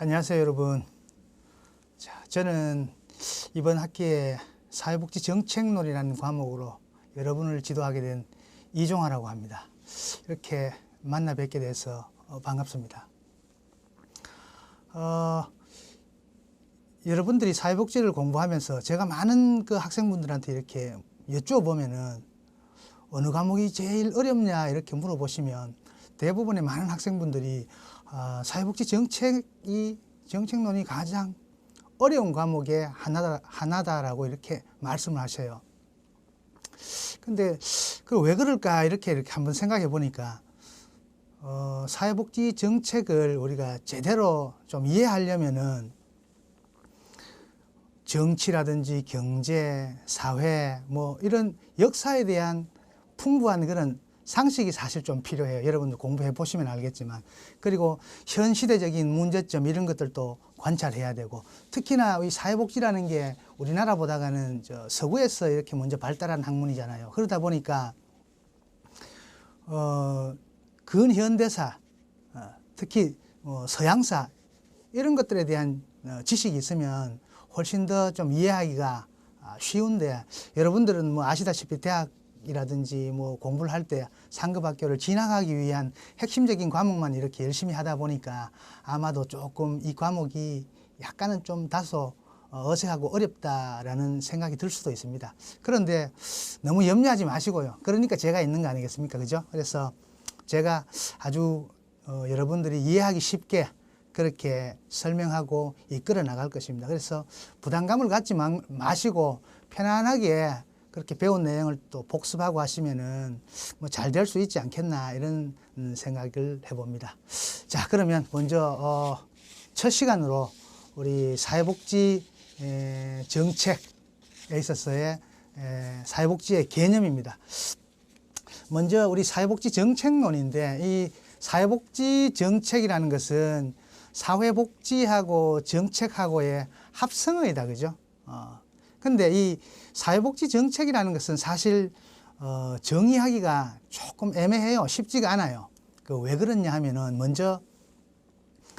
안녕하세요, 여러분. 자, 저는 이번 학기에 사회복지 정책론이라는 과목으로 여러분을 지도하게 된 이종하라고 합니다. 이렇게 만나 뵙게 돼서 반갑습니다. 여러분들이 사회복지를 공부하면서 제가 많은 그 학생분들한테 이렇게 여쭈어보면은 어느 과목이 제일 어렵냐 이렇게 물어보시면 대부분의 많은 학생분들이 사회복지 정책론이 가장 어려운 과목의 하나다라고 이렇게 말씀을 하셔요. 근데 그 왜 그럴까 이렇게 한번 생각해 보니까 사회복지 정책을 우리가 제대로 좀 이해하려면은 정치라든지 경제, 사회 뭐 이런 역사에 대한 풍부한 그런 상식이 사실 좀 필요해요. 여러분들 공부해 보시면 알겠지만. 그리고 현 시대적인 문제점 이런 것들도 관찰해야 되고, 특히나 이 사회복지라는 게 우리나라보다는 서구에서 이렇게 먼저 발달한 학문이잖아요. 그러다 보니까 근현대사, 특히 서양사 이런 것들에 대한 지식이 있으면 훨씬 더 좀 이해하기가 쉬운데, 여러분들은 뭐 아시다시피 대학이라든지 뭐 공부를 할 때 상급학교를 진학하기 위한 핵심적인 과목만 이렇게 열심히 하다 보니까 아마도 조금 이 과목이 약간은 좀 다소 어색하고 어렵다라는 생각이 들 수도 있습니다. 그런데 너무 염려하지 마시고요. 그러니까 제가 있는 거 아니겠습니까? 그죠? 그래서 제가 아주 여러분들이 이해하기 쉽게 그렇게 설명하고 이끌어 나갈 것입니다. 그래서 부담감을 갖지 마시고 편안하게 그렇게 배운 내용을 또 복습하고 하시면은 뭐 잘 될 수 있지 않겠나 이런 생각을 해봅니다. 자, 그러면 먼저 첫 시간으로 우리 사회복지 정책에 있어서의 사회복지의 개념입니다. 먼저 우리 사회복지 정책론인데, 이 사회복지 정책이라는 것은 사회복지하고 정책하고의 합성어이다, 그죠? 근데 이 사회복지 정책이라는 것은 사실 정의하기가 조금 애매해요. 쉽지가 않아요. 왜 그러냐 하면은 먼저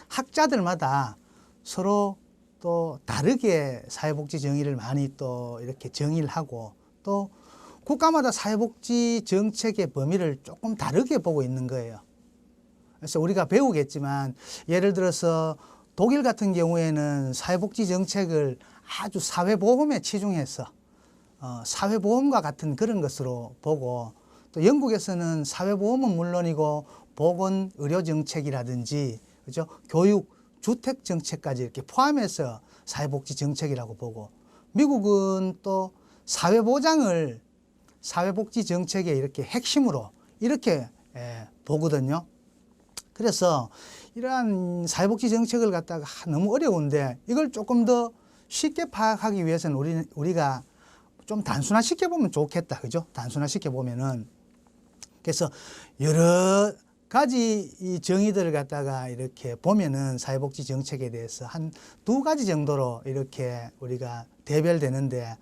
학자들마다 서로 또 다르게 사회복지 정의를 많이 또 이렇게 정의를 하고, 또 국가마다 사회복지 정책의 범위를 조금 다르게 보고 있는 거예요. 그래서 우리가 배우겠지만, 예를 들어서 독일 같은 경우에는 사회복지 정책을 아주 사회보험에 치중해서 사회보험과 같은 그런 것으로 보고, 또 영국에서는 사회보험은 물론이고 보건 의료 정책이라든지, 그죠? 교육, 주택 정책까지 이렇게 포함해서 사회복지 정책이라고 보고, 미국은 또 사회보장을 사회복지 정책의 이렇게 핵심으로 이렇게 보거든요. 그래서 이러한 사회복지 정책을 갖다가 너무 어려운데, 이걸 조금 더 쉽게 파악하기 위해서는 우리가 좀 단순화시켜 보면 좋겠다, 그죠? 단순화시켜 보면은, 그래서 여러 가지 이 정의들을 갖다가 이렇게 보면은 사회복지 정책에 대해서 한 두 가지 정도로 이렇게 우리가 대별되는데,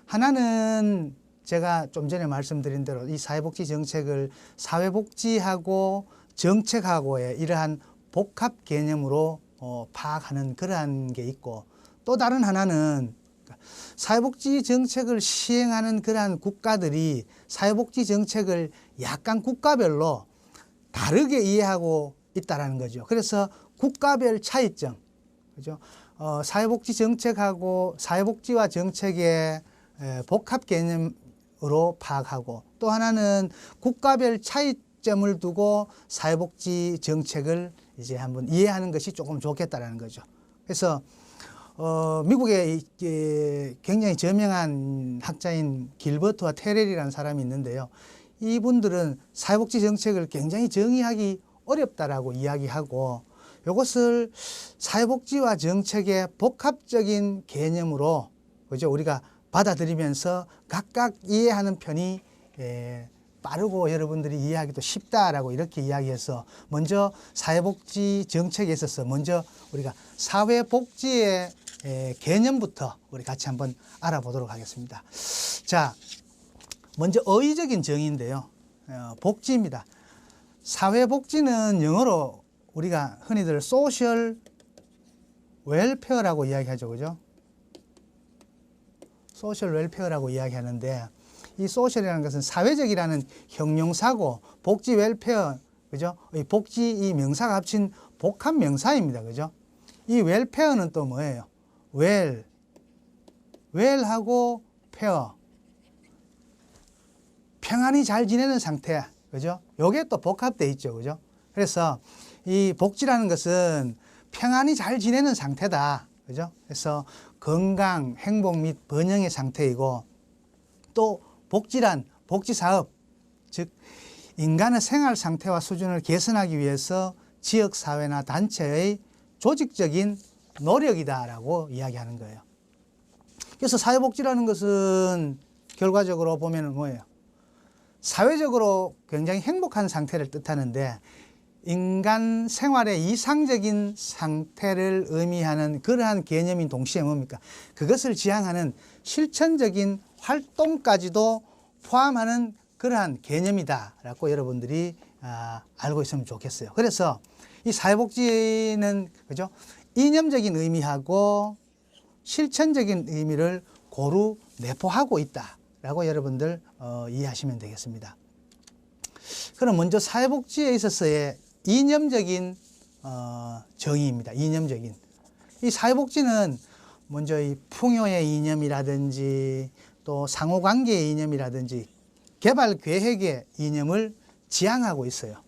하나는 제가 좀 전에 말씀드린 대로 이 사회복지 정책을 사회복지하고 정책하고의 이러한 복합 개념으로 파악하는 그러한 게 있고, 또 다른 하나는 사회복지 정책을 시행하는 그러한 국가들이 사회복지 정책을 약간 국가별로 다르게 이해하고 있다라는 거죠. 그래서 국가별 차이점, 그죠? 사회복지 정책하고 사회복지와 정책의 복합 개념으로 파악하고, 또 하나는 국가별 차이점을 두고 사회복지 정책을 이제 한번 이해하는 것이 조금 좋겠다라는 거죠. 그래서 미국의 굉장히 저명한 학자인 길버트와 테렐이라는 사람이 있는데요. 이분들은 사회복지 정책을 굉장히 정의하기 어렵다라고 이야기하고, 이것을 사회복지와 정책의 복합적인 개념으로, 그죠? 우리가 받아들이면서 각각 이해하는 편이 빠르고 여러분들이 이해하기도 쉽다라고 이렇게 이야기해서, 먼저 사회복지 정책에 있어서 먼저 우리가 사회복지의 개념부터 우리 같이 한번 알아보도록 하겠습니다. 자, 먼저 어휘적인 정의인데요. 복지입니다. 사회복지는 영어로 우리가 흔히들 소셜 웰페어라고 이야기하죠. 그죠? 소셜 웰페어라고 이야기하는데 이 소셜이라는 것은 사회적이라는 형용사고 복지 웰페어, 그죠? 이 복지 이 명사가 합친 복합 명사입니다. 그죠? 이 웰페어는 또 뭐예요? 웰하고 페어. 평안히 잘 지내는 상태. 그죠? 요게 또 복합되어 있죠. 그죠? 그래서 이 복지라는 것은 평안히 잘 지내는 상태다. 그죠? 그래서 건강, 행복 및 번영의 상태이고 또 복지란 복지사업, 즉 인간의 생활 상태와 수준을 개선하기 위해서 지역사회나 단체의 조직적인 노력이다라고 이야기하는 거예요. 그래서 사회복지라는 것은 결과적으로 보면 뭐예요? 사회적으로 굉장히 행복한 상태를 뜻하는데 인간 생활의 이상적인 상태를 의미하는 그러한 개념인 동시에 뭡니까? 그것을 지향하는 실천적인 활동까지도 포함하는 그러한 개념이다라고 여러분들이 알고 있으면 좋겠어요. 그래서 이 사회복지는 그죠? 이념적인 의미하고 실천적인 의미를 고루 내포하고 있다라고 여러분들 이해하시면 되겠습니다. 그럼 먼저 사회복지에 있어서의 이념적인 정의입니다. 이념적인. 이 사회복지는 먼저 이 풍요의 이념이라든지 또 상호관계의 이념이라든지 개발계획의 이념을 지향하고 있어요.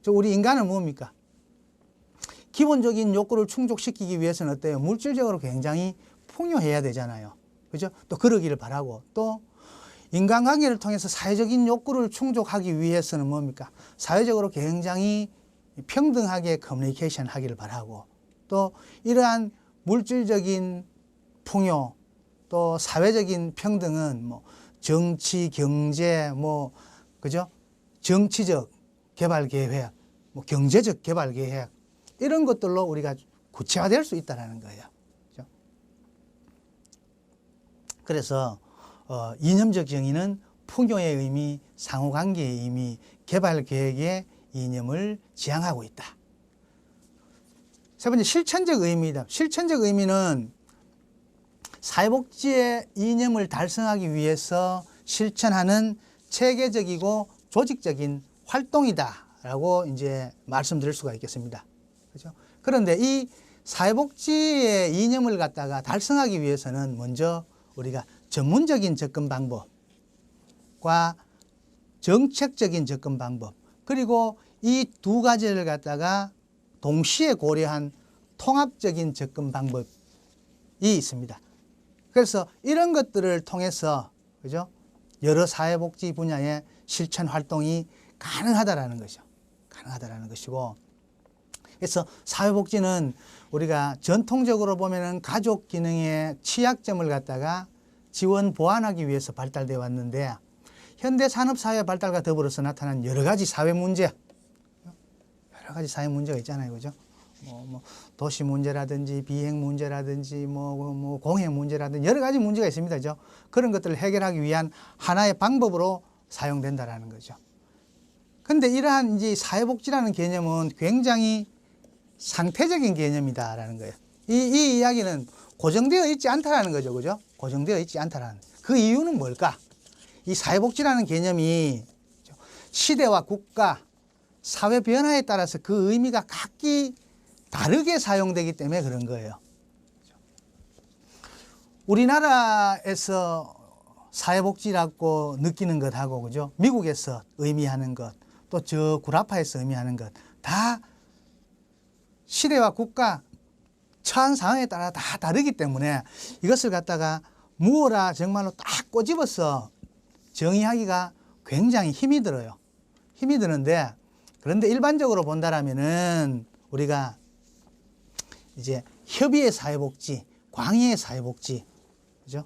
우리 인간은 뭡니까? 기본적인 욕구를 충족시키기 위해서는 어때요? 물질적으로 굉장히 풍요해야 되잖아요. 그죠? 또 그러기를 바라고 또 인간관계를 통해서 사회적인 욕구를 충족하기 위해서는 뭡니까? 사회적으로 굉장히 평등하게 커뮤니케이션 하기를 바라고 또 이러한 물질적인 풍요 또 사회적인 평등은 뭐 정치, 경제, 뭐 그죠? 정치적 개발 계획, 뭐 경제적 개발 계획 이런 것들로 우리가 구체화될 수 있다라는 거예요. 그죠? 그래서 이념적 정의는 풍요의 의미, 상호관계의 의미, 개발 계획의 이념을 지향하고 있다. 세 번째, 실천적 의미이다. 실천적 의미는 사회복지의 이념을 달성하기 위해서 실천하는 체계적이고 조직적인 활동이다라고 이제 말씀드릴 수가 있겠습니다. 그렇죠? 그런데 이 사회복지의 이념을 갖다가 달성하기 위해서는 먼저 우리가 전문적인 접근 방법과 정책적인 접근 방법 그리고 이 두 가지를 갖다가 동시에 고려한 통합적인 접근 방법이 있습니다. 그래서 이런 것들을 통해서 그죠? 여러 사회복지 분야의 실천 활동이 가능하다라는 거죠. 가능하다라는 것이고 그래서 사회복지는 우리가 전통적으로 보면은 가족 기능의 취약점을 갖다가 지원 보완하기 위해서 발달되어 왔는데 현대 산업사회 발달과 더불어서 나타난 여러 가지 사회 문제 여러 가지 사회 문제가 있잖아요. 그죠? 뭐 도시 문제라든지 비행 문제라든지 뭐 공해 문제라든지 여러 가지 문제가 있습니다. 그죠? 그런 것들을 해결하기 위한 하나의 방법으로 사용된다라는 거죠. 근데 이러한 이제 사회복지라는 개념은 굉장히 상태적인 개념이다라는 거예요. 이 이야기는 고정되어 있지 않다라는 거죠. 그죠? 고정되어 있지 않다라는. 그 이유는 뭘까? 이 사회복지라는 개념이 시대와 국가, 사회 변화에 따라서 그 의미가 각기 다르게 사용되기 때문에 그런 거예요. 우리나라에서 사회복지라고 느끼는 것하고, 그죠? 미국에서 의미하는 것, 또 저 구라파에서 의미하는 것, 다 시대와 국가, 처한 상황에 따라 다 다르기 때문에 이것을 갖다가 무어라 정말로 딱 꼬집어서 정의하기가 굉장히 힘이 들어요. 힘이 드는데, 그런데 일반적으로 본다라면은 우리가 이제 협의의 사회복지, 광의의 사회복지, 그죠?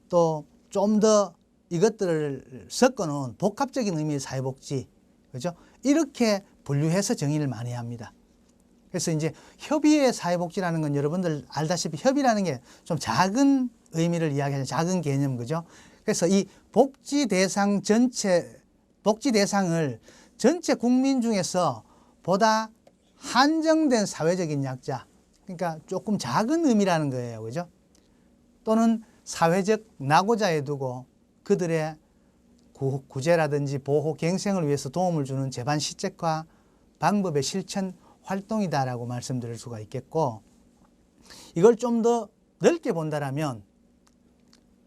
또 좀 더 이것들을 섞어놓은 복합적인 의미의 사회복지, 그죠? 이렇게 분류해서 정의를 많이 합니다. 그래서 이제 협의의 사회복지라는 건 여러분들 알다시피 협의라는 게 좀 작은 의미를 이야기하는 작은 개념, 그죠? 그래서 이 복지 대상을 전체 국민 중에서 보다 한정된 사회적인 약자, 그러니까 조금 작은 의미라는 거예요. 그죠? 또는 사회적 낙오자에 두고 그들의 구제라든지 보호, 갱생을 위해서 도움을 주는 재반 시책과 방법의 실천 활동이다라고 말씀드릴 수가 있겠고, 이걸 좀 더 넓게 본다라면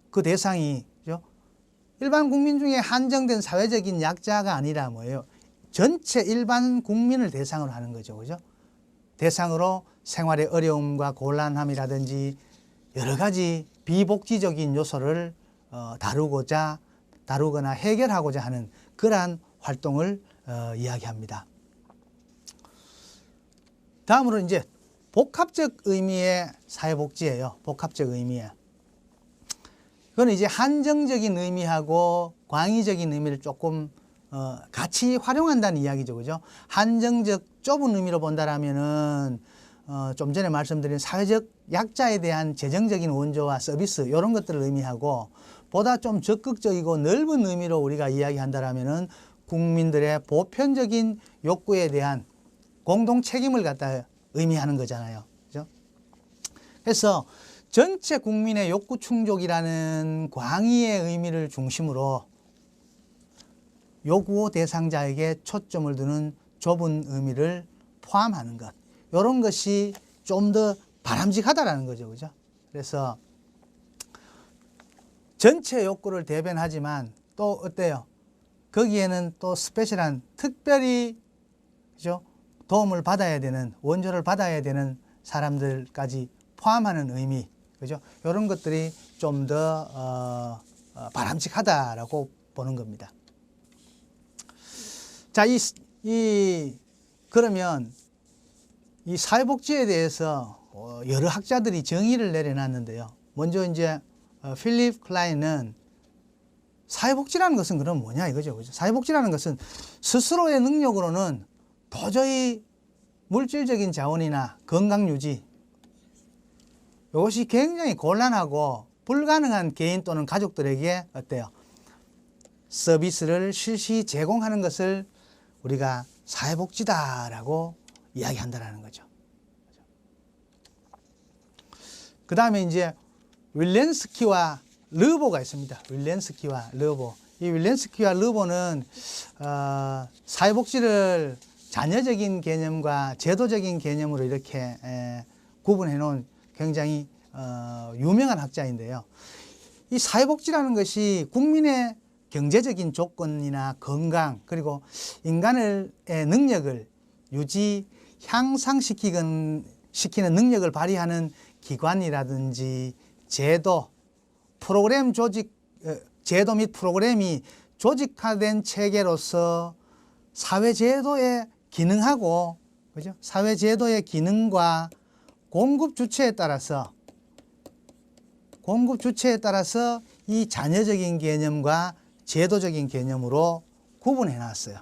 그 대상이 일반 국민 중에 한정된 사회적인 약자가 아니라 뭐예요? 전체 일반 국민을 대상으로 하는 거죠. 그죠? 대상으로 생활의 어려움과 곤란함이라든지 여러 가지 비복지적인 요소를 다루거나 해결하고자 하는 그러한 활동을 이야기합니다. 다음으로 이제 복합적 의미의 사회복지예요. 복합적 의미의. 그건 이제 한정적인 의미하고 광의적인 의미를 조금 같이 활용한다는 이야기죠. 그죠? 한정적 좁은 의미로 본다라면은 좀 전에 말씀드린 사회적 약자에 대한 재정적인 원조와 서비스 이런 것들을 의미하고, 보다 좀 적극적이고 넓은 의미로 우리가 이야기한다라면은 국민들의 보편적인 욕구에 대한 공동 책임을 갖다 의미하는 거잖아요. 그죠? 그래서 전체 국민의 욕구 충족이라는 광의의 의미를 중심으로 요구 대상자에게 초점을 두는 좁은 의미를 포함하는 것, 이런 것이 좀 더 바람직하다라는 거죠. 그죠? 그래서 전체 욕구를 대변하지만 또 어때요? 거기에는 또 스페셜한, 특별히 그죠? 도움을 받아야 되는, 원조를 받아야 되는 사람들까지 포함하는 의미, 그죠? 이런 것들이 좀 더 바람직하다라고 보는 겁니다. 자, 그러면 이 사회복지에 대해서 여러 학자들이 정의를 내려놨는데요. 먼저 이제 필립 클라인은 사회복지라는 것은 그럼 뭐냐 이거죠. 그죠? 사회복지라는 것은 스스로의 능력으로는 도저히 물질적인 자원이나 건강유지, 이것이 굉장히 곤란하고 불가능한 개인 또는 가족들에게 어때요? 서비스를 실시 제공하는 것을 우리가 사회복지다라고 이야기한다라는 거죠. 그 다음에 이제 윌렌스키와 르보가 있습니다. 윌렌스키와 르보. 이 윌렌스키와 르보는 사회복지를 자녀적인 개념과 제도적인 개념으로 이렇게 구분해 놓은 굉장히 유명한 학자인데요. 이 사회복지라는 것이 국민의 경제적인 조건이나 건강, 그리고 인간의 능력을 향상시키는 능력을 발휘하는 기관이라든지 제도 및 프로그램이 조직화된 체계로서 사회제도의 기능하고, 그죠? 사회제도의 기능과 공급 주체에 따라서 이 자녀적인 개념과 제도적인 개념으로 구분해 놨어요.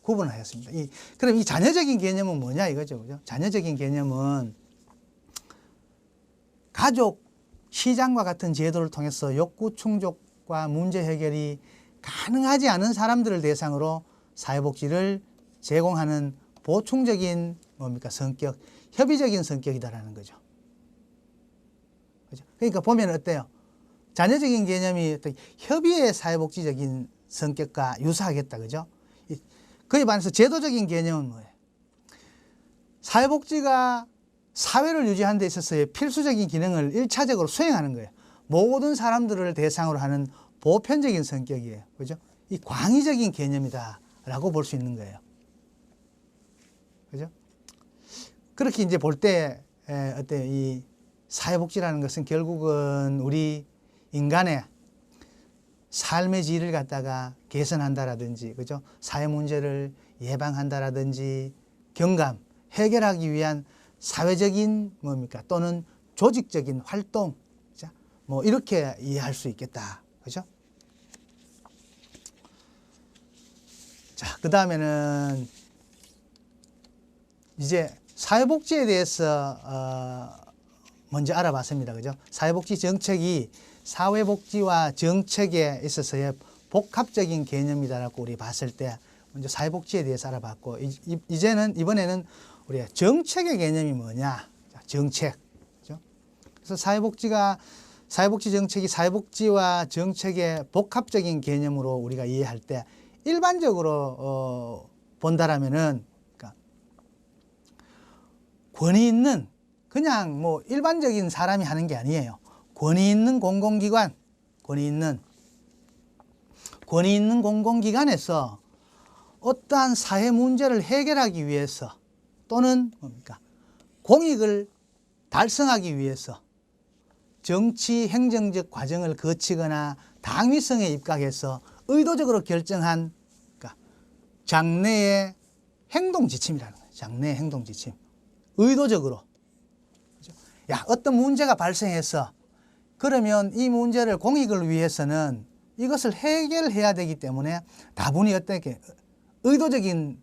구분을 하였습니다. 그럼 이 자녀적인 개념은 뭐냐 이거죠. 그죠? 자녀적인 개념은 가족 시장과 같은 제도를 통해서 욕구 충족과 문제 해결이 가능하지 않은 사람들을 대상으로 사회복지를 제공하는 보충적인 성격, 협의적인 성격이다라는 거죠. 그죠? 그러니까 보면 어때요? 자녀적인 개념이 협의의 사회복지적인 성격과 유사하겠다. 그죠? 그에 반해서 제도적인 개념은 뭐예요? 사회복지가 사회를 유지하는 데 있어서의 필수적인 기능을 일차적으로 수행하는 거예요. 모든 사람들을 대상으로 하는 보편적인 성격이에요. 그죠? 이 광의적인 개념이다라고 볼 수 있는 거예요. 그죠? 그렇게 이제 볼 때, 이 사회복지라는 것은 결국은 우리 인간의 삶의 질을 갖다가 개선한다라든지, 그죠? 사회 문제를 예방한다라든지, 경감, 해결하기 위한 사회적인 또는 조직적인 활동, 그죠? 이렇게 이해할 수 있겠다. 그죠? 자, 그 다음에는 이제 사회복지에 대해서 먼저 알아봤습니다. 그죠? 사회복지 정책이 사회복지와 정책에 있어서의 복합적인 개념이다라고 우리 봤을 때 먼저 사회복지에 대해서 알아봤고, 이번에는 우리가 정책의 개념이 뭐냐? 정책. 그죠? 그래서 사회복지 정책이 사회복지와 정책의 복합적인 개념으로 우리가 이해할 때 일반적으로 본다라면은 그러니까 권위 있는 그냥 뭐 일반적인 사람이 하는 게 아니에요. 권위 있는 공공기관, 권위 있는 공공기관에서 어떠한 사회 문제를 해결하기 위해서 또는 뭡니까? 공익을 달성하기 위해서 정치 행정적 과정을 거치거나 당위성에 입각해서 의도적으로 결정한 그러니까 장래의 행동 지침이라는 거예요. 장래의 행동 지침. 의도적으로. 야, 어떤 문제가 발생해서 그러면 이 문제를 공익을 위해서는 이것을 해결해야 되기 때문에 다분히 어떻게 의도적인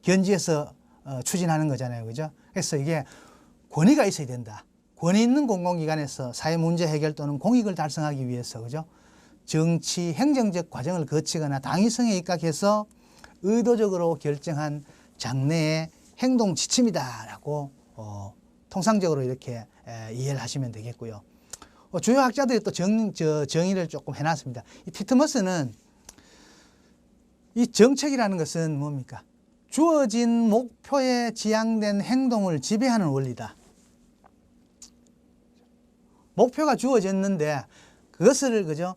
견지에서 추진하는 거잖아요. 그죠? 그래서 이게 권위가 있어야 된다. 권위 있는 공공기관에서 사회 문제 해결 또는 공익을 달성하기 위해서, 그죠? 정치, 행정적 과정을 거치거나 당위성에 입각해서 의도적으로 결정한 장래의 행동 지침이다라고 통상적으로 이렇게 이해를 하시면 되겠고요. 주요 학자들이 또 정의를 조금 해놨습니다. 이 티트머스는 이 정책이라는 것은 뭡니까? 주어진 목표에 지향된 행동을 지배하는 원리다. 목표가 주어졌는데 그것을 그죠?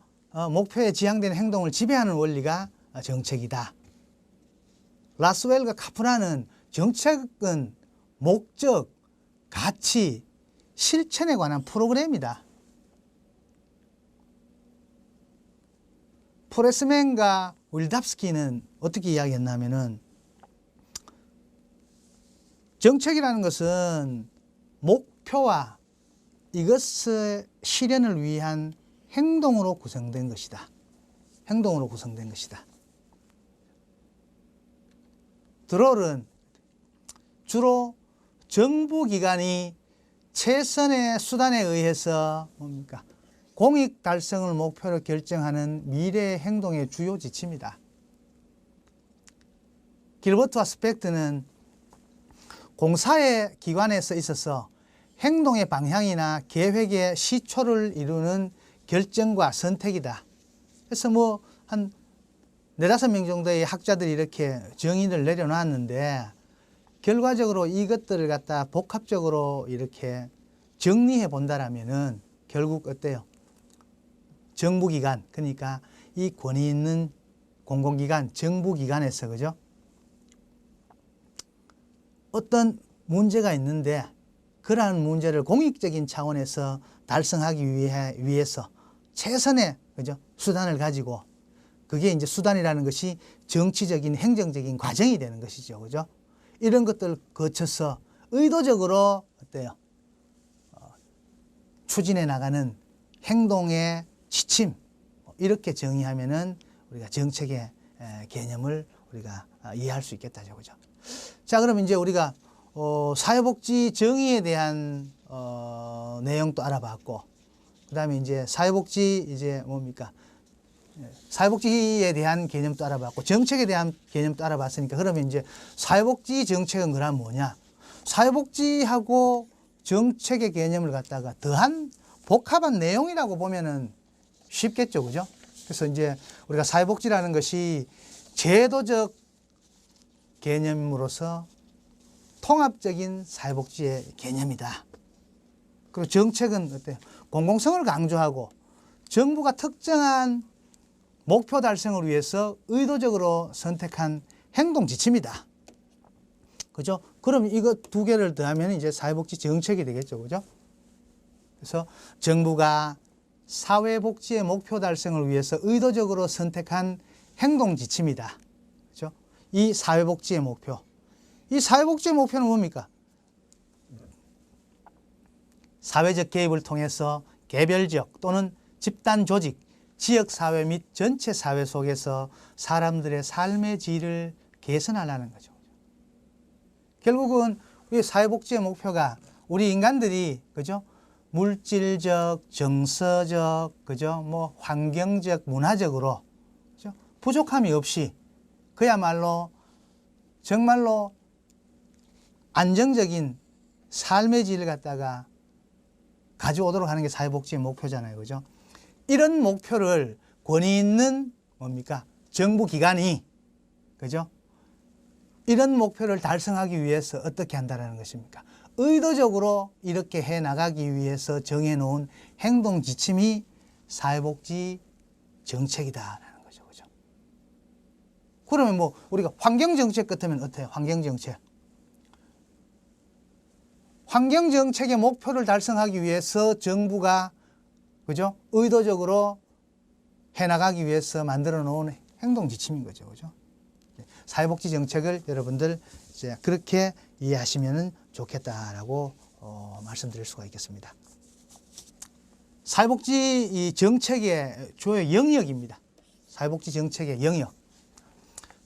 목표에 지향된 행동을 지배하는 원리가 정책이다. 라스웰과 카프라는 정책은 목적, 가치, 실천에 관한 프로그램이다. 포레스맨과 윌답스키는 어떻게 이야기했냐면은 정책이라는 것은 목표와 이것의 실현을 위한 행동으로 구성된 것이다. 행동으로 구성된 것이다. 드롤은 주로 정부기관이 최선의 수단에 의해서 뭡니까? 공익 달성을 목표로 결정하는 미래의 행동의 주요 지침이다. 길버트와 스펙트는 공사의 기관에서 있어서 행동의 방향이나 계획의 시초를 이루는 결정과 선택이다. 그래서 뭐 한 4~5명 정도의 학자들이 이렇게 정의를 내려놨는데 결과적으로 이것들을 갖다 복합적으로 이렇게 정리해 본다라면은 결국 어때요? 정부기관, 그러니까 이 권위 있는 공공기관, 정부기관에서 그죠? 어떤 문제가 있는데 그러한 문제를 공익적인 차원에서 달성하기 위해서 최선의 그죠? 수단을 가지고 그게 이제 수단이라는 것이 정치적인 행정적인 과정이 되는 것이죠. 그죠? 이런 것들을 거쳐서 의도적으로 어때요? 추진해 나가는 행동의 지침 이렇게 정의하면은 우리가 정책의 개념을 우리가 이해할 수 있겠다죠. 그죠? 자, 그럼 이제 우리가 사회복지 정의에 대한 내용도 알아봤고, 그 다음에 이제 사회복지 이제 뭡니까? 사회복지에 대한 개념도 알아봤고, 정책에 대한 개념도 알아봤으니까, 그러면 이제 사회복지 정책은 그럼 뭐냐? 사회복지하고 정책의 개념을 갖다가 더한 복합한 내용이라고 보면은 쉽겠죠. 그죠? 그래서 이제 우리가 사회복지라는 것이 제도적 개념으로서 통합적인 사회복지의 개념이다. 그리고 정책은 어때요? 공공성을 강조하고 정부가 특정한 목표 달성을 위해서 의도적으로 선택한 행동 지침이다. 그죠? 그럼 이거 두 개를 더하면 이제 사회복지 정책이 되겠죠. 그죠? 그래서 정부가 사회복지의 목표 달성을 위해서 의도적으로 선택한 행동 지침이다. 그죠? 이 사회복지의 목표. 이 사회복지의 목표는 뭡니까? 사회적 개입을 통해서 개별적 또는 집단 조직, 지역사회 및 전체 사회 속에서 사람들의 삶의 질을 개선하려는 거죠. 결국은 우리 사회복지의 목표가 우리 인간들이, 그죠? 물질적, 정서적, 그죠? 뭐 환경적, 문화적으로, 그죠? 부족함이 없이 그야말로 정말로 안정적인 삶의 질을 갖다가 가져오도록 하는 게 사회복지의 목표잖아요. 그죠? 이런 목표를 권위 있는 뭡니까? 정부 기관이, 그죠? 이런 목표를 달성하기 위해서 어떻게 한다는 것입니까? 의도적으로 이렇게 해 나가기 위해서 정해놓은 행동 지침이 사회복지 정책이다라는 거죠. 그죠? 그러면 뭐 우리가 환경정책 같으면 어때요? 환경정책. 환경정책의 목표를 달성하기 위해서 정부가, 그죠? 의도적으로 해나가기 위해서 만들어 놓은 행동 지침인 거죠. 그죠? 사회복지 정책을 여러분들 이제 그렇게 이해하시면 좋겠다라고 말씀드릴 수가 있겠습니다. 사회복지 이 정책의 주요 영역입니다. 사회복지 정책의 영역.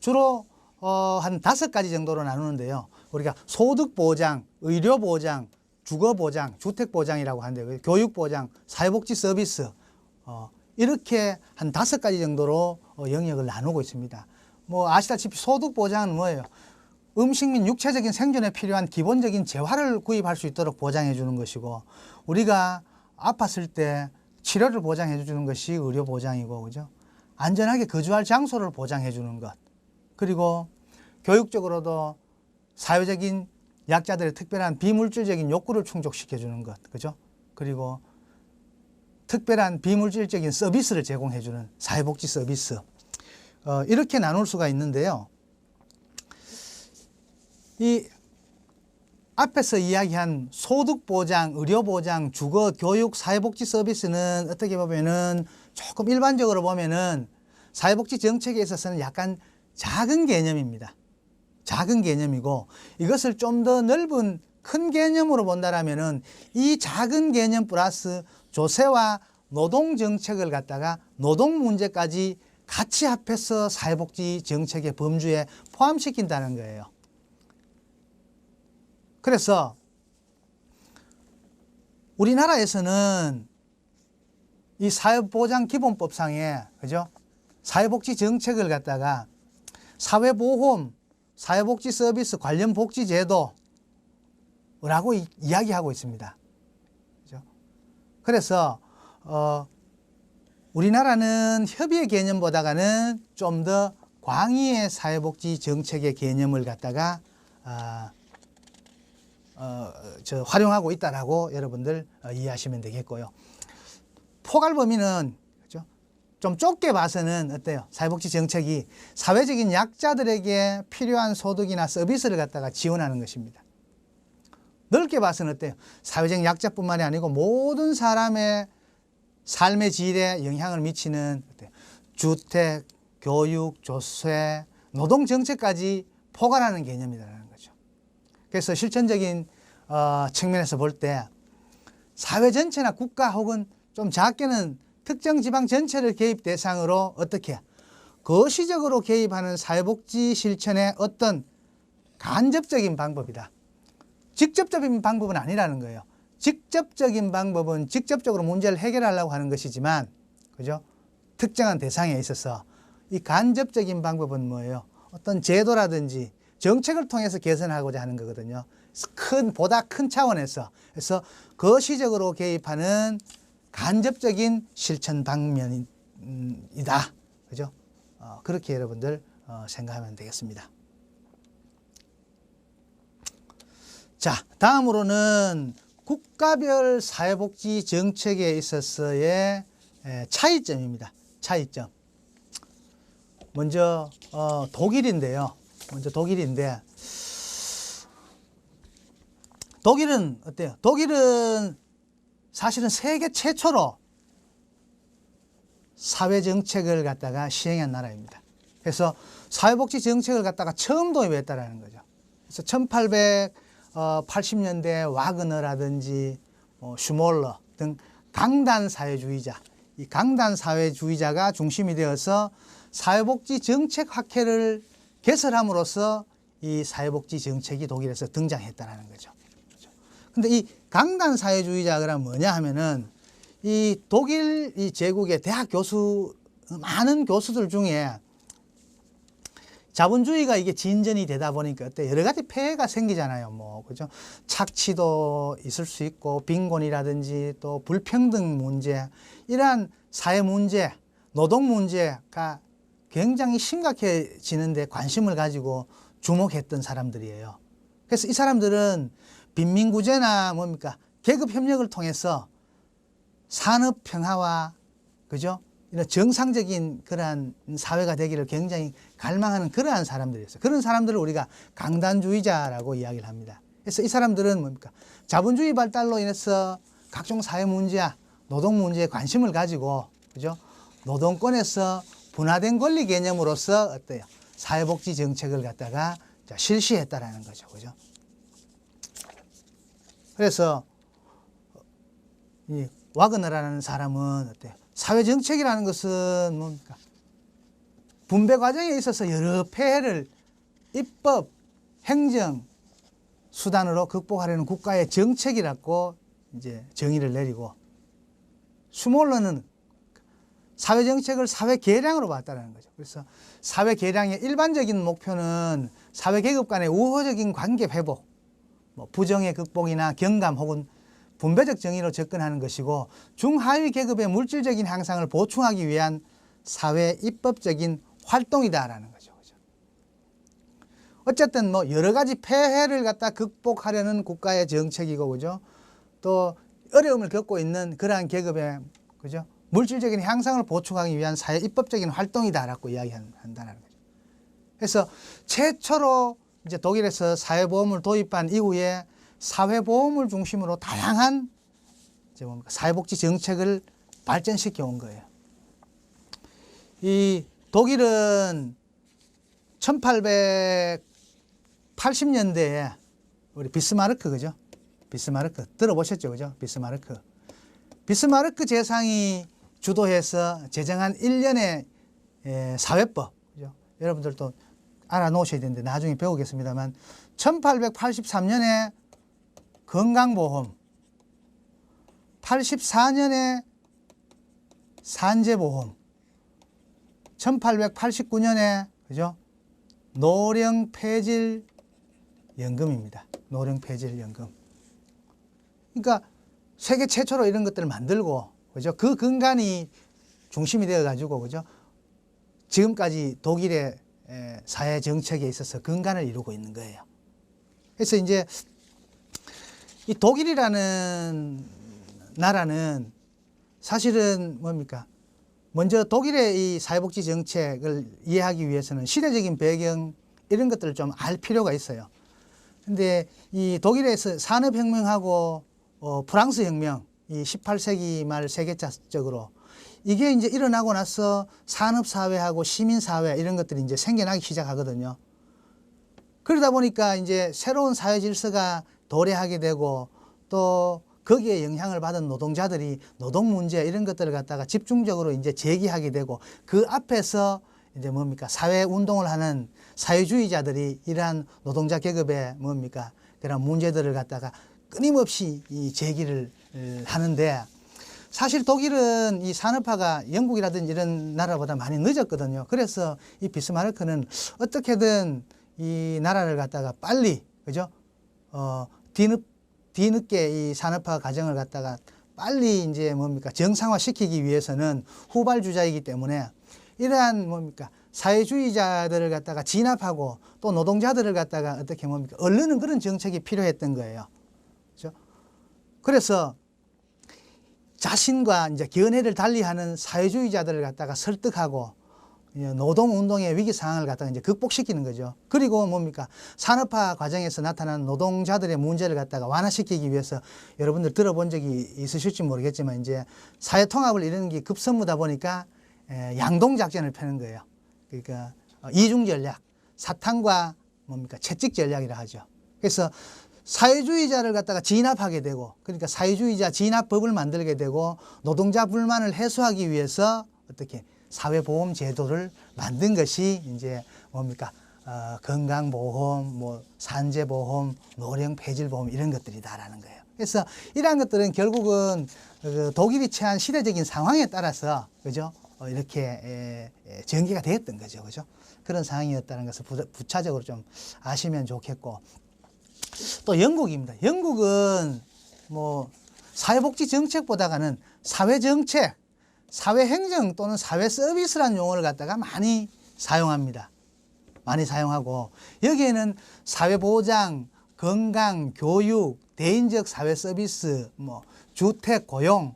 주로 한 5가지 정도로 나누는데요. 우리가 소득보장, 의료보장, 주거보장, 주택보장이라고 하는데 교육보장, 사회복지 서비스 이렇게 한 5가지 정도로 영역을 나누고 있습니다. 뭐 아시다시피 소득보장은 뭐예요? 음식 및 육체적인 생존에 필요한 기본적인 재화를 구입할 수 있도록 보장해 주는 것이고, 우리가 아팠을 때 치료를 보장해 주는 것이 의료보장이고, 그죠? 안전하게 거주할 장소를 보장해 주는 것, 그리고 교육적으로도 사회적인 약자들의 특별한 비물질적인 욕구를 충족시켜 주는 것, 그죠? 그리고 특별한 비물질적인 서비스를 제공해 주는 사회복지 서비스, 이렇게 나눌 수가 있는데요. 이 앞에서 이야기한 소득보장, 의료보장, 주거, 교육, 사회복지 서비스는 어떻게 보면은 조금 일반적으로 보면은 사회복지 정책에 있어서는 약간 작은 개념입니다. 작은 개념이고, 이것을 좀 더 넓은 큰 개념으로 본다라면은 이 작은 개념 플러스 조세와 노동 정책을 갖다가 노동 문제까지 같이 합해서 사회복지 정책의 범주에 포함시킨다는 거예요. 그래서 우리나라에서는 이 사회보장기본법상에, 그죠? 사회복지 정책을 갖다가 사회보험, 사회복지 서비스 관련 복지제도라고 이야기하고 있습니다. 그죠? 그래서 우리나라는 협의의 개념보다는 좀 더 광의의 사회복지 정책의 개념을 갖다가 활용하고 있다라고 여러분들 이해하시면 되겠고요. 포괄 범위는 좀 좁게 봐서는 어때요? 사회복지 정책이 사회적인 약자들에게 필요한 소득이나 서비스를 갖다가 지원하는 것입니다. 넓게 봐서는 어때요? 사회적 약자뿐만이 아니고 모든 사람의 삶의 질에 영향을 미치는 주택, 교육, 조세, 노동 정책까지 포괄하는 개념이라는 거죠. 그래서 실천적인 측면에서 볼 때 사회 전체나 국가 혹은 좀 작게는 특정 지방 전체를 개입 대상으로 어떻게 거시적으로 개입하는 사회복지 실천의 어떤 간접적인 방법이다. 직접적인 방법은 아니라는 거예요. 직접적인 방법은 직접적으로 문제를 해결하려고 하는 것이지만, 그죠? 특정한 대상에 있어서 이 간접적인 방법은 뭐예요? 어떤 제도라든지 정책을 통해서 개선하고자 하는 거거든요. 보다 큰 차원에서. 그래서 거시적으로 개입하는 간접적인 실천 방면이다. 그죠? 그렇게 여러분들 생각하면 되겠습니다. 자, 다음으로는 국가별 사회복지 정책에 있어서의 차이점입니다. 차이점. 먼저 독일인데요. 독일은 어때요? 독일은 사실은 세계 최초로 사회정책을 갖다가 시행한 나라입니다. 그래서 사회복지 정책을 갖다가 처음 도입했다라는 거죠. 그래서 1880년대 와그너라든지 슈몰러 등 강단 사회주의자, 이 강단 사회주의자가 중심이 되어서 사회복지 정책 학회를 개설함으로써 이 사회복지 정책이 독일에서 등장했다는 거죠. 근데 이 강단 사회주의자가 뭐냐 하면은 이 독일 이 제국의 대학 교수, 많은 교수들 중에 자본주의가 이게 진전이 되다 보니까 어때 여러 가지 폐해가 생기잖아요. 뭐 그죠? 착취도 있을 수 있고 빈곤이라든지 또 불평등 문제 이러한 사회 문제, 노동 문제가 굉장히 심각해지는데 관심을 가지고 주목했던 사람들이에요. 그래서 이 사람들은 빈민구제나 뭡니까 계급 협력을 통해서 산업 평화와 그죠? 이런 정상적인 그러한 사회가 되기를 굉장히 갈망하는 그러한 사람들이었어요. 그런 사람들을 우리가 강단주의자라고 이야기를 합니다. 그래서 이 사람들은 뭡니까? 자본주의 발달로 인해서 각종 사회 문제와 노동 문제에 관심을 가지고, 그죠? 노동권에서 분화된 권리 개념으로서 어때요? 사회복지 정책을 갖다가 실시했다라는 거죠. 그죠? 그래서 이 와그너라는 사람은 어때요? 사회정책이라는 것은 뭡니까? 분배 과정에 있어서 여러 폐해를 입법, 행정, 수단으로 극복하려는 국가의 정책이라고 이제 정의를 내리고 슈몰러는 사회정책을 사회계량으로 봤다는 거죠. 그래서 사회계량의 일반적인 목표는 사회계급 간의 우호적인 관계 회복, 뭐 부정의 극복이나 경감 혹은 분배적 정의로 접근하는 것이고 중하위 계급의 물질적인 향상을 보충하기 위한 사회 입법적인 활동이다라는 거죠. 어쨌든 뭐 여러 가지 폐해를 갖다 극복하려는 국가의 정책이고, 그죠? 또 어려움을 겪고 있는 그러한 계급의 그죠? 물질적인 향상을 보충하기 위한 사회 입법적인 활동이다라고 이야기한다는 거죠. 그래서 최초로 이제 독일에서 사회보험을 도입한 이후에 사회보험을 중심으로 다양한 이제 뭡니까? 사회복지 정책을 발전시켜 온 거예요. 이 독일은 1880년대에 우리 비스마르크, 그죠? 비스마르크 들어보셨죠, 그죠? 비스마르크 재상이 주도해서 제정한 일련의 사회법, 그죠? 여러분들도 알아놓으셔야 되는데 나중에 배우겠습니다만 1883년에 건강보험, 84년에 산재보험, 1889년에 그죠? 노령폐질연금입니다. 노령폐질연금. 그러니까 세계 최초로 이런 것들을 만들고, 그죠? 그 근간이 중심이 되어 가지고, 그죠? 지금까지 독일의 사회 정책에 있어서 근간을 이루고 있는 거예요. 그래서 이제 이 독일이라는 나라는 사실은 뭡니까? 먼저 독일의 이 사회복지 정책을 이해하기 위해서는 시대적인 배경 이런 것들을 좀 알 필요가 있어요. 근데 이 독일에서 산업혁명하고 프랑스 혁명, 이 18세기 말 세계적으로 이게 이제 일어나고 나서 산업사회하고 시민사회 이런 것들이 이제 생겨나기 시작하거든요. 그러다 보니까 이제 새로운 사회 질서가 도래하게 되고 또 거기에 영향을 받은 노동자들이 노동 문제 이런 것들을 갖다가 집중적으로 이제 제기하게 되고 그 앞에서 이제 뭡니까? 사회 운동을 하는 사회주의자들이 이러한 노동자 계급의 뭡니까? 그런 문제들을 갖다가 끊임없이 이 제기를 하는데 사실 독일은 이 산업화가 영국이라든지 이런 나라보다 많이 늦었거든요. 그래서 이 비스마르크는 어떻게든 이 나라를 갖다가 빨리, 그죠? 뒤늦게 이 산업화 과정을 갖다가 빨리 이제 뭡니까? 정상화 시키기 위해서는 후발주자이기 때문에 이러한 뭡니까? 사회주의자들을 갖다가 진압하고 또 노동자들을 갖다가 어떻게 뭡니까? 얼르는 그런 정책이 필요했던 거예요. 그렇죠? 그래서 자신과 이제 견해를 달리하는 사회주의자들을 갖다가 설득하고 노동운동의 위기 상황을 갖다가 이제 극복시키는 거죠. 그리고 뭡니까? 산업화 과정에서 나타나는 노동자들의 문제를 갖다가 완화시키기 위해서 여러분들 들어본 적이 있으실지 모르겠지만 이제 사회통합을 이루는 게 급선무다 보니까 양동작전을 펴는 거예요. 그러니까 이중 전략, 사탕과 뭡니까? 채찍 전략이라 하죠. 그래서 사회주의자를 갖다가 진압하게 되고 그러니까 사회주의자 진압법을 만들게 되고 노동자 불만을 해소하기 위해서 어떻게 사회보험 제도를 만든 것이 이제 뭡니까? 건강보험, 뭐 산재보험, 노령폐질보험 이런 것들이다라는 거예요. 그래서 이러한 것들은 결국은 독일이 처한 시대적인 상황에 따라서 그죠? 이렇게 전개가 되었던 거죠. 그죠? 그런 상황이었다는 것을 부차적으로 좀 아시면 좋겠고, 또 영국입니다. 영국은 뭐 사회복지 정책보다는 사회정책, 사회행정 또는 사회서비스라는 용어를 갖다가 많이 사용합니다. 많이 사용하고, 여기에는 사회보장, 건강, 교육, 대인적 사회서비스, 뭐 주택, 고용,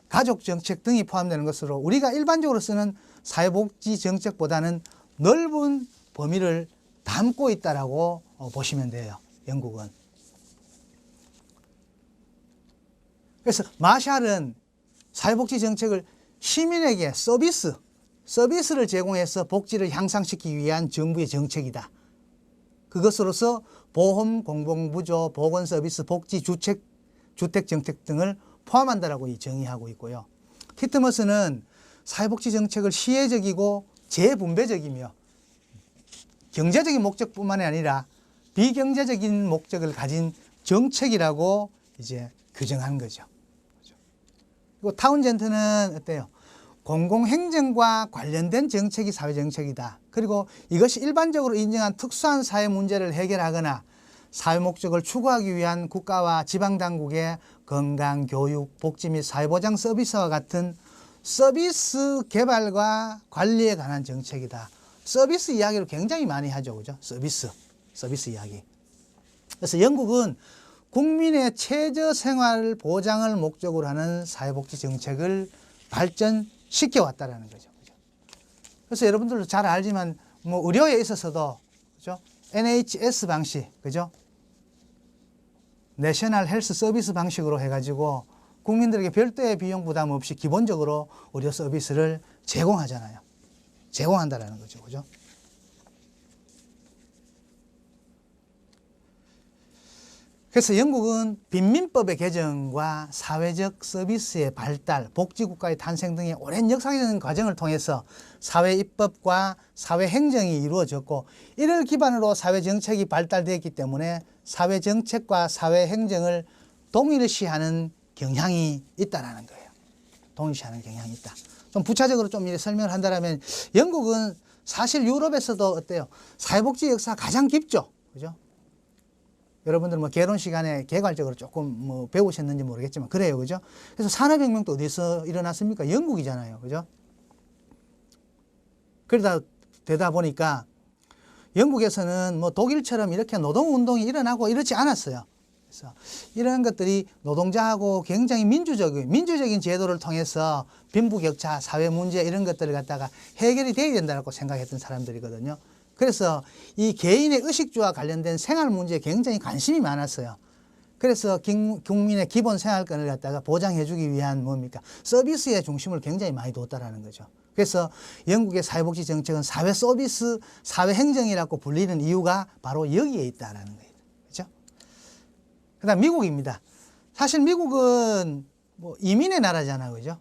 가족정책 등이 포함되는 것으로 우리가 일반적으로 쓰는 사회복지 정책보다는 넓은 범위를 담고 있다라고 보시면 돼요. 영국은. 그래서 마샬은 사회복지 정책을 시민에게 서비스를 제공해서 복지를 향상시키기 위한 정부의 정책이다. 그것으로서 보험, 공공부조, 보건서비스, 복지, 주택정책 등을 포함한다라고 정의하고 있고요. 티트머스는 사회복지 정책을 시혜적이고 재분배적이며 경제적인 목적뿐만 아니라 비경제적인 목적을 가진 정책이라고 이제 규정한 거죠. 그리고 타운젠트는 어때요? 공공행정과 관련된 정책이 사회정책이다. 그리고 이것이 일반적으로 인정한 특수한 사회 문제를 해결하거나 사회 목적을 추구하기 위한 국가와 지방당국의 건강, 교육, 복지 및 사회보장 서비스와 같은 서비스 개발과 관리에 관한 정책이다. 서비스 이야기를 굉장히 많이 하죠. 그죠? 서비스 이야기. 그래서 영국은 국민의 최저 생활 보장을 목적으로 하는 사회복지 정책을 발전시켜 왔다라는 거죠. 그죠? 그래서 여러분들도 잘 알지만 뭐 의료에 있어서도 그죠? NHS 방식, 그죠? 내셔널 헬스 서비스 방식으로 해가지고 국민들에게 별도의 비용 부담 없이 기본적으로 의료 서비스를 제공하잖아요. 제공한다라는 거죠. 그죠? 그래서 영국은 빈민법의 개정과 사회적 서비스의 발달, 복지국가의 탄생 등의 오랜 역사적인 과정을 통해서 사회입법과 사회행정이 이루어졌고, 이를 기반으로 사회정책이 발달되었기 때문에 사회정책과 사회행정을 동일시하는 경향이 있다는 거예요. 동일시하는 경향이 있다. 좀 부차적으로 좀 설명을 한다면, 영국은 사실 유럽에서도 어때요? 사회복지 역사가 가장 깊죠. 그죠? 여러분들 뭐 개론 시간에 개괄적으로 조금 뭐 배우셨는지 모르겠지만 그래요. 그죠? 그래서 산업혁명도 어디서 일어났습니까? 영국이잖아요. 그죠? 되다 보니까 영국에서는 뭐 독일처럼 이렇게 노동운동이 일어나고 이렇지 않았어요. 그래서 이런 것들이 노동자하고 굉장히 민주적인 제도를 통해서 빈부격차, 사회 문제 이런 것들을 갖다가 해결이 돼야 된다고 생각했던 사람들이거든요. 그래서 이 개인의 의식주와 관련된 생활 문제에 굉장히 관심이 많았어요. 그래서 국민의 기본 생활권을 갖다가 보장해 주기 위한 뭡니까? 서비스의 중심을 굉장히 많이 뒀다라는 거죠. 그래서 영국의 사회복지 정책은 사회 서비스, 사회 행정이라고 불리는 이유가 바로 여기에 있다라는 거예요. 그렇죠? 그다음 미국입니다. 사실 미국은 뭐 이민의 나라잖아요. 그죠?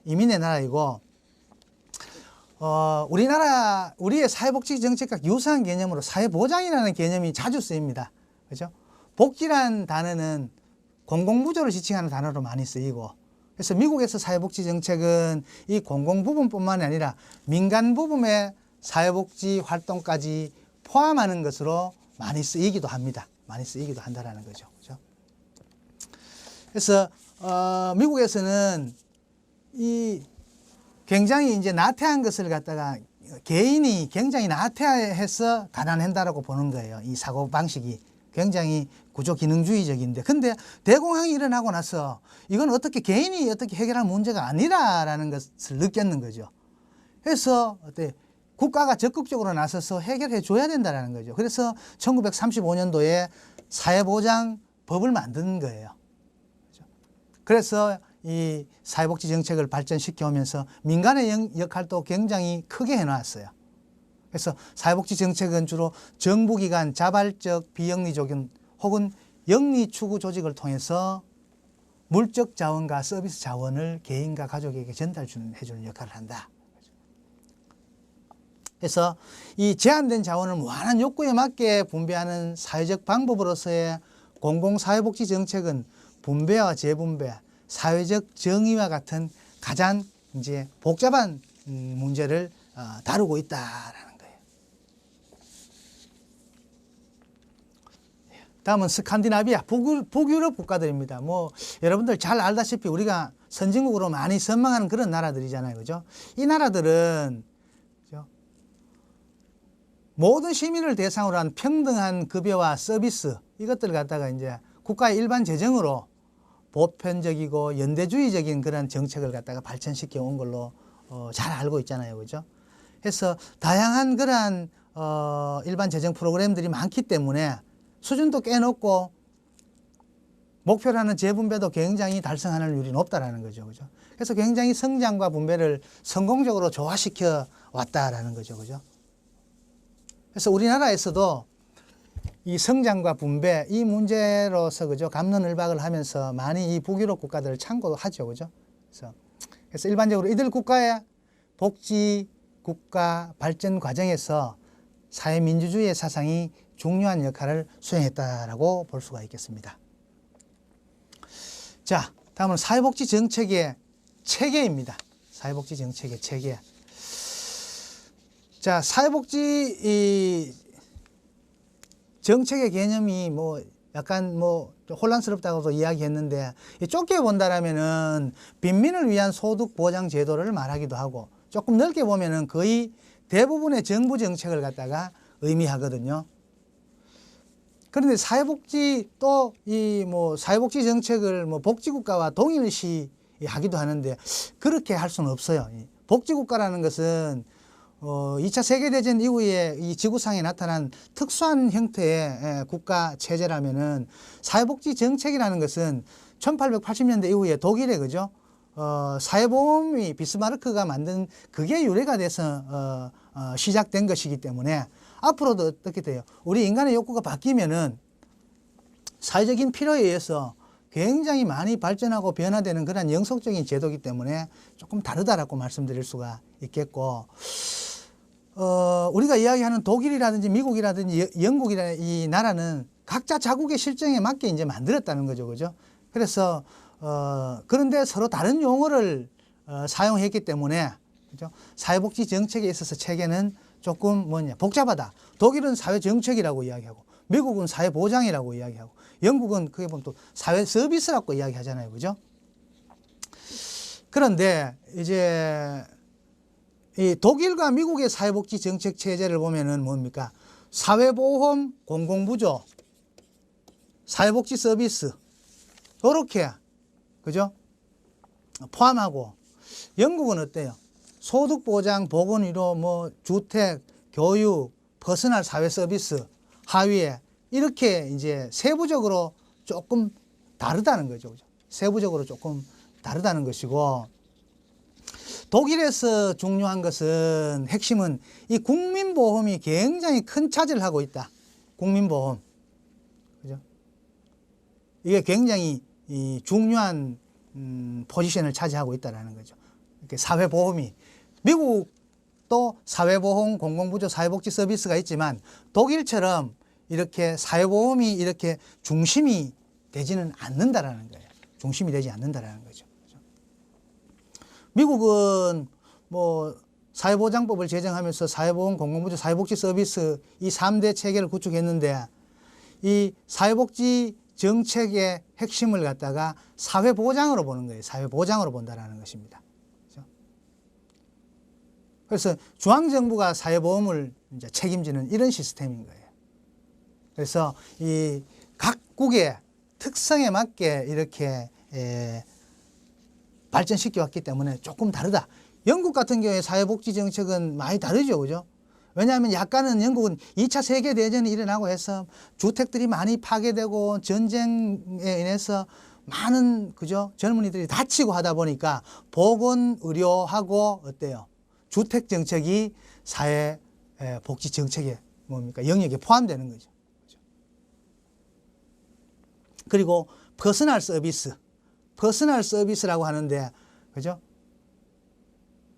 이민의 나라이고, 우리의 사회복지 정책과 유사한 개념으로 사회보장이라는 개념이 자주 쓰입니다. 그죠? 복지라는 단어는 공공부조를 지칭하는 단어로 많이 쓰이고, 그래서 미국에서 사회복지 정책은 이 공공부분뿐만 아니라 민간 부분의 사회복지 활동까지 포함하는 것으로 많이 쓰이기도 합니다. 많이 쓰이기도 한다라는 거죠. 그죠? 그래서, 미국에서는 이 굉장히 이제 나태한 것을 갖다가 개인이 굉장히 나태해서 가난한다라고 보는 거예요. 이 사고 방식이 굉장히 구조 기능주의적인데, 근데 대공황이 일어나고 나서 이건 개인이 어떻게 해결할 문제가 아니라라는 것을 느꼈는 거죠. 그래서 국가가 적극적으로 나서서 해결해 줘야 된다라는 거죠. 그래서 1935년도에 사회보장법을 만든 거예요. 그래서 이 사회복지 정책을 발전시켜 오면서 민간의 역할도 굉장히 크게 해놨어요. 그래서 사회복지 정책은 주로 정부기관, 자발적, 비영리적인 혹은 영리추구 조직을 통해서 물적 자원과 서비스 자원을 개인과 가족에게 전달해주는 역할을 한다. 그래서 이 제한된 자원을 무한한 욕구에 맞게 분배하는 사회적 방법으로서의 공공사회복지 정책은 분배와 재분배, 사회적 정의와 같은 가장 이제 복잡한 문제를 다루고 있다라는 거예요. 다음은 스칸디나비아, 북유럽 국가들입니다. 뭐 여러분들 잘 알다시피 우리가 선진국으로 많이 선망하는 그런 나라들이잖아요, 그죠? 이 나라들은 그죠? 모든 시민을 대상으로 한 평등한 급여와 서비스 이것들을 갖다가 이제 국가의 일반 재정으로 보편적이고 연대주의적인 그런 정책을 갖다가 발전시켜 온 걸로 잘 알고 있잖아요, 그죠? 그래서 다양한 그러한 일반 재정 프로그램들이 많기 때문에 수준도 꽤 높고 목표라는 재분배도 굉장히 달성하는 율이 높다라는 거죠, 그죠? 그래서 굉장히 성장과 분배를 성공적으로 조화시켜 왔다라는 거죠, 그죠? 그래서 우리나라에서도 이 성장과 분배 이 문제로서 그죠 갑론을박을 하면서 많이 이 북유럽 국가들을 참고하죠, 그죠? 그래서 일반적으로 이들 국가의 복지 국가 발전 과정에서 사회민주주의의 사상이 중요한 역할을 수행했다라고 볼 수가 있겠습니다. 자, 다음은 사회복지 정책의 체계입니다. 사회복지 정책의 체계. 자, 사회복지 정책의 개념이 뭐 약간 뭐 혼란스럽다고도 이야기했는데 좁게 본다라면은 빈민을 위한 소득 보장 제도를 말하기도 하고 조금 넓게 보면은 거의 대부분의 정부 정책을 갖다가 의미하거든요. 그런데 사회복지 또 이 뭐 사회복지 정책을 뭐 복지국가와 동일시 하기도 하는데 그렇게 할 수는 없어요. 복지국가라는 것은 2차 세계대전 이후에 이 지구상에 나타난 특수한 형태의 국가 체제라면은 사회복지 정책이라는 것은 1880년대 이후에 독일에 그죠? 사회보험이 비스마르크가 만든 그게 유래가 돼서 시작된 것이기 때문에 앞으로도 어떻게 돼요? 우리 인간의 욕구가 바뀌면은 사회적인 필요에 의해서 굉장히 많이 발전하고 변화되는 그런 영속적인 제도이기 때문에 조금 다르다라고 말씀드릴 수가 있겠고, 우리가 이야기하는 독일이라든지 미국이라든지 영국이라는 이 나라는 각자 자국의 실정에 맞게 이제 만들었다는 거죠, 그죠? 그래서 그런데 서로 다른 용어를 사용했기 때문에 그죠? 사회복지 정책에 있어서 체계는 조금 복잡하다. 독일은 사회정책이라고 이야기하고 미국은 사회보장이라고 이야기하고 영국은 그게 보면 또 사회서비스라고 이야기하잖아요, 그죠? 그런데 이제 이 독일과 미국의 사회복지 정책 체제를 보면은 뭡니까? 사회보험, 공공부조, 사회복지 서비스 이렇게 그죠? 포함하고 영국은 어때요? 소득보장, 보건의료, 뭐 주택, 교육, 퍼스널 사회 서비스 하위에 이렇게 이제 세부적으로 조금 다르다는 거죠. 세부적으로 조금 다르다는 것이고, 독일에서 중요한 것은 핵심은 이 국민보험이 굉장히 큰 차지를 하고 있다. 국민보험. 그죠? 이게 굉장히 이 중요한 포지션을 차지하고 있다는 거죠. 이렇게 사회보험이. 미국도 사회보험, 공공부조, 사회복지 서비스가 있지만 독일처럼 이렇게 사회보험이 이렇게 중심이 되지는 않는다라는 거예요. 중심이 되지 않는다라는 거죠. 미국은 뭐 사회보장법을 제정하면서 사회보험, 공공부조, 사회복지 서비스 이 3대 체계를 구축했는데 이 사회복지 정책의 핵심을 갖다가 사회보장으로 보는 거예요. 사회보장으로 본다라는 것입니다. 그래서 중앙정부가 사회보험을 이제 책임지는 이런 시스템인 거예요. 그래서 이 각국의 특성에 맞게 이렇게 발전시켜 왔기 때문에 조금 다르다. 영국 같은 경우에 사회복지 정책은 많이 다르죠, 그죠? 왜냐하면 약간은 영국은 2차 세계대전이 일어나고 해서 주택들이 많이 파괴되고 전쟁에 인해서 많은 그죠? 젊은이들이 다치고 하다 보니까 보건, 의료하고 어때요? 주택 정책이 사회 복지 정책에 뭡니까? 영역에 포함되는 거죠. 그리고 퍼스널 서비스. 퍼스널 서비스라고 하는데, 그죠?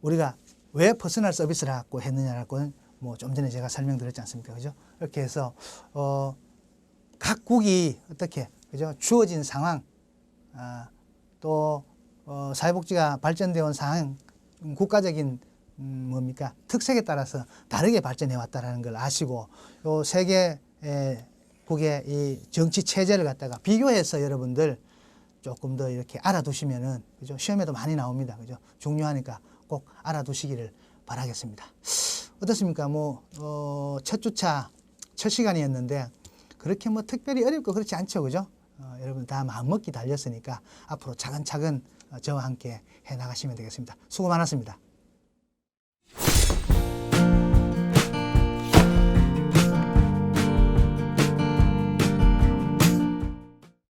우리가 왜 퍼스널 서비스라고 했느냐라고는 뭐 좀 전에 제가 설명드렸지 않습니까? 그죠? 이렇게 해서, 각국이 어떻게, 그죠? 주어진 상황, 또, 사회복지가 발전되어 온 상황, 국가적인 뭡니까 특색에 따라서 다르게 발전해 왔다라는 걸 아시고 요 세계국의 이 정치 체제를 갖다가 비교해서 여러분들 조금 더 이렇게 알아두시면은 그죠 시험에도 많이 나옵니다. 그죠 중요하니까 꼭 알아두시기를 바라겠습니다. 어떻습니까? 첫 주차 첫 시간이었는데 그렇게 특별히 어렵고 그렇지 않죠, 그죠? 여러분 다 마음먹기 달렸으니까 앞으로 차근차근 저와 함께 해 나가시면 되겠습니다. 수고 많았습니다.